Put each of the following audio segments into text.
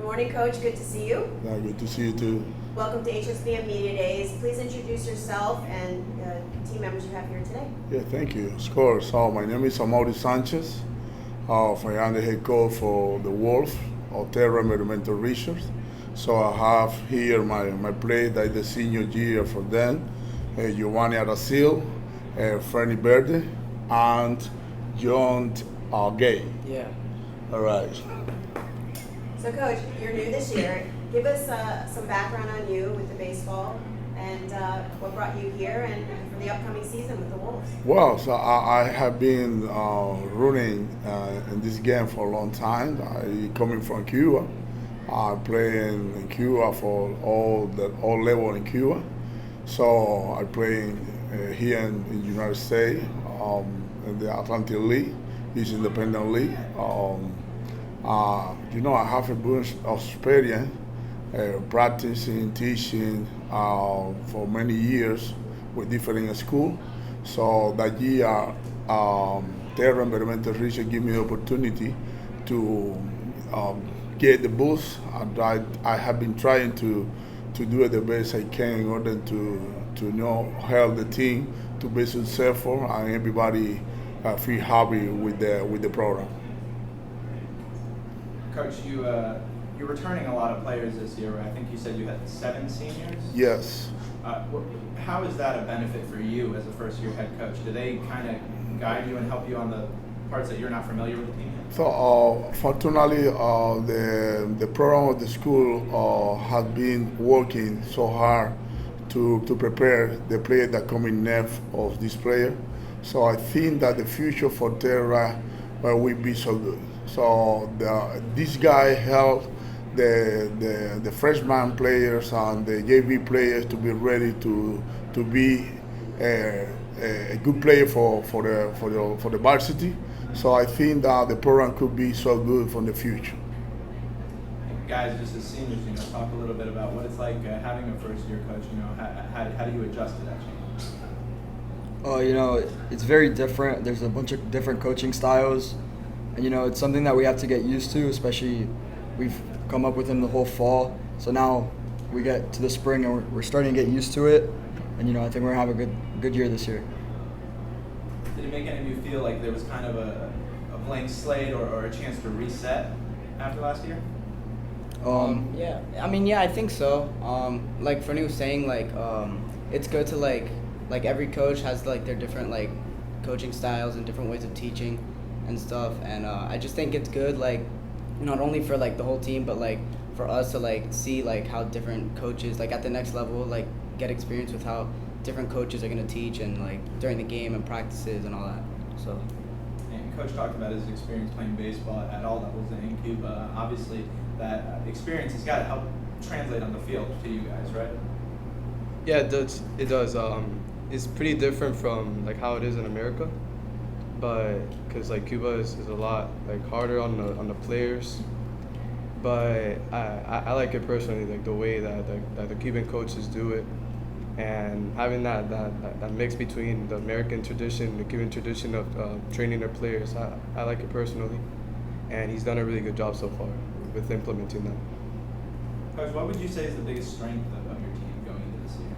Good morning, Coach. Good to see you. Yeah, good to see you too. Welcome to HSBN Media Days. Please introduce yourself and the team members you have here today. Yeah, thank you. Of course. So my name is Amaury Sanchez. I am the head coach for the Wolves of TERRA Environmental Research. So I have here my play that is the senior year for them. Giovanni Aracil, Fernie Verde, and John Gay. Yeah. All right. So, Coach, you're new this year. Give us some background on you with the baseball and what brought you here and for the upcoming season with the Wolves. Well, so I have been rooting in this game for a long time. Coming from Cuba, I play in Cuba for all level in Cuba. So I play here in the United States in the Atlantic League, this independent league. I have a bunch of experience practicing, teaching for many years with different schools. So that year, TERRA Environmental Research gave me the opportunity to get the boost. I have been trying to do it the best I can in order to help the team to be successful and everybody feel happy with the program. Coach, you're returning a lot of players this year. I think you said you had 7 seniors? Yes. How is that a benefit for you as a first-year head coach? Do they kind of guide you and help you on the parts that you're not familiar with the team? So, fortunately, the program of the school has been working so hard to prepare the player that come in next of this player. So I think that the future for TERRA will be so good. So this guy helped the freshman players and the JV players to be ready to be a good player for the varsity. So I think that the program could be so good for the future. Guys, just as seniors, talk a little bit about what it's like having a first-year coach. How do you adjust to that change? It's very different. There's a bunch of different coaching styles. And, it's something that we have to get used to, especially we've come up with in the whole fall. So now we get to the spring and we're starting to get used to it. And, I think we're going to have a good year this year. Did it make any of you feel like there was kind of a blank slate or a chance to reset after last year? I think so. Like Fernie was saying, it's good to like every coach has their different coaching styles and different ways of teaching and stuff, and I just think it's good not only for the whole team, but for us to see how different coaches at the next level get experience with how different coaches are going to teach and during the game and practices and all that. So. And Coach talked about his experience playing baseball at all levels in Cuba. Obviously, that experience has got to help translate on the field to you guys, right? Yeah, it does. It does. It's pretty different from how it is in America, but because Cuba is a lot harder on the players. But I like it personally, the way that the Cuban coaches do it, and having that mix between the American tradition, the Cuban tradition of training their players. I like it personally, and he's done a really good job so far with implementing that. Coach, what would you say is the biggest strength of your team going into this year?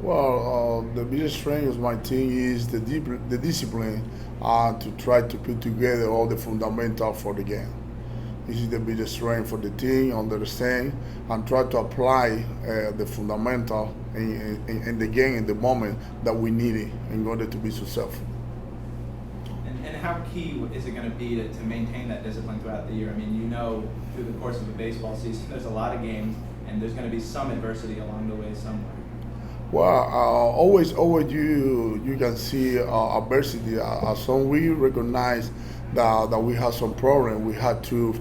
Well, the biggest strength of my team is the discipline to try to put together all the fundamentals for the game. This is the biggest strength for the team, understand and try to apply the fundamental in the game in the moment that we need it in order to be successful. And how key is it going to be to maintain that discipline throughout the year? I mean, through the course of a baseball season, there's a lot of games, and there's going to be some adversity along the way somewhere. Well, always you can see adversity. As long we recognize that we have some problem, we had to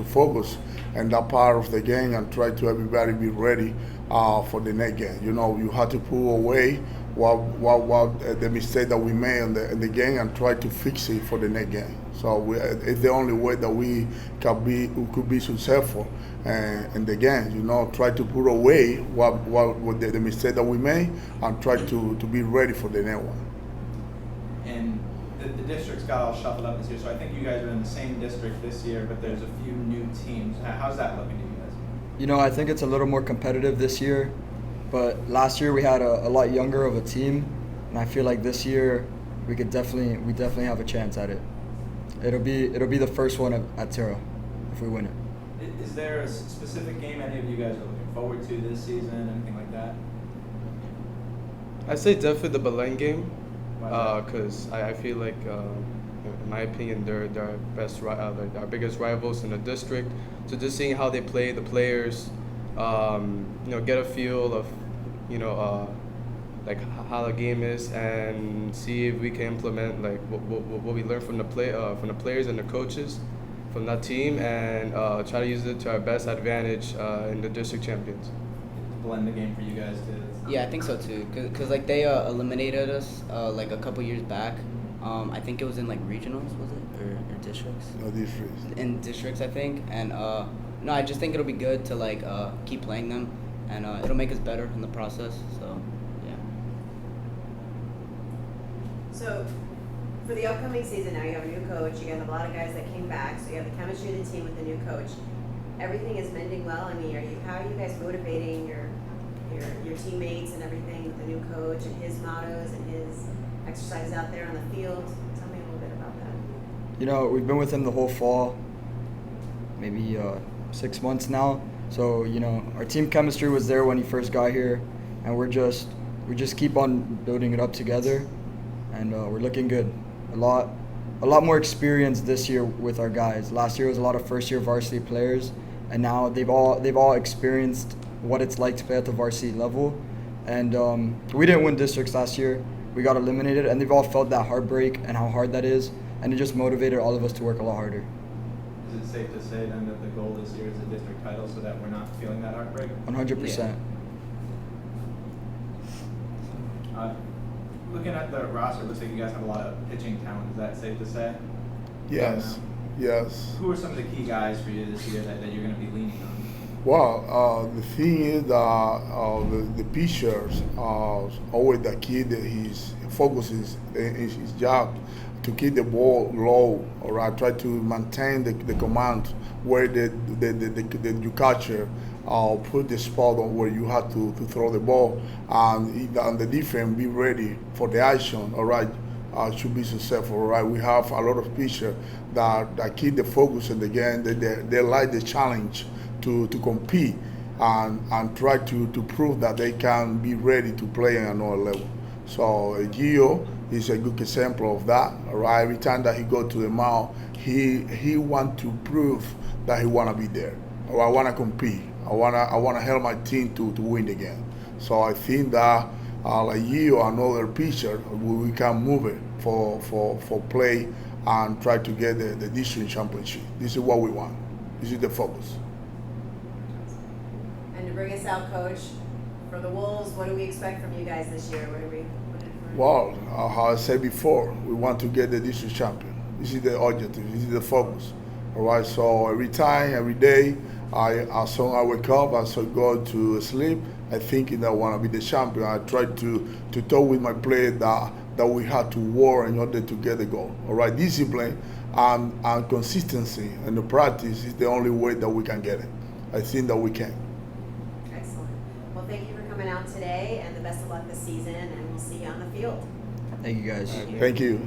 focus on that part of the game and try to everybody be ready for the next game. You have to pull away what the mistake that we made in the game and try to fix it for the next game. So it's the only way that we could be successful in the game. Try to put away what the mistake that we made and try to be ready for the next one. And the districts got all shuffled up this year, so I think you guys are in the same district this year, but there's a few new teams. How's that looking to you guys? You know, I think it's a little more competitive this year, but last year we had a lot younger of a team, and I feel like this year we definitely have a chance at it. It'll be the first one at TERRA if we win it. Is there a specific game any of you guys are looking forward to this season, anything like that? I'd say definitely the Belen game, Why is that? because I feel like, in my opinion, they're our like our biggest rivals in the district. So just seeing how they play, the players, get a feel of, like how the game is, and see if we can implement like what we learn from the players and the coaches from that team, and try to use it to our best advantage in the district champions. Blend the game for you guys to. Yeah, I think so too. Cause like they eliminated us like a couple years back. I think it was in like regionals, was it, or districts? No difference. In districts, I think. And no, I just think it'll be good to like keep playing them, and it'll make us better in the process. So yeah. So, for the upcoming season now, you have a new coach, you have a lot of guys that came back, so you have the chemistry of the team with the new coach. Everything is mending well. I mean, how are you guys motivating your teammates and everything with the new coach and his mottos and his exercises out there on the field? Tell me a little bit about that. You know, we've been with him the whole fall, maybe 6 months now. So, you know, our team chemistry was there when he first got here, and we just keep on building it up together, and we're looking good. A lot more experience this year with our guys. Last year was a lot of first-year varsity players, and now they've all experienced what it's like to play at the varsity level. And we didn't win districts last year. We got eliminated, and they've all felt that heartbreak and how hard that is, and it just motivated all of us to work a lot harder. Is it safe to say then that the goal this year is a district title, so that we're not feeling that heartbreak? 100%. Looking at the roster, it looks like you guys have a lot of pitching talent. Is that safe to say? Yes. Yes. Who are some of the key guys for you this year that you're going to be leaning on? Well, the thing is that the pitchers always the kid that he's focuses in his job to keep the ball low, all right, try to maintain the command where you catcher put the spot on where you have to throw the ball, and the defense be ready for the action, all right. Should be successful, all right. We have a lot of pitchers that keep the focus in the game. They like the challenge to compete and try to prove that they can be ready to play at another level. So Gio is a good example of that. All right, every time that he go to the mound, he want to prove that he want to be there. Or I want to compete. I want to help my team to win the game. So I think that like Gio, another pitcher, we can move it for play and try to get the district championship. This is what we want. This is the focus. And to bring us out, Coach, for the Wolves, what do we expect from you guys this year? Well, how I said before, we want to get the district champion. This is the objective. This is the focus. All right. So every time, every day, as soon as I wake up, as I go to sleep, I think that I want to be the champion. I try to talk with my players that we have to work in order to get the goal. All right. Discipline and consistency in the practice is the only way that we can get it. I think that we can. Excellent. Well, thank you for coming out today, and the best of luck this season, and we'll see you on the field. Thank you guys. Thank you.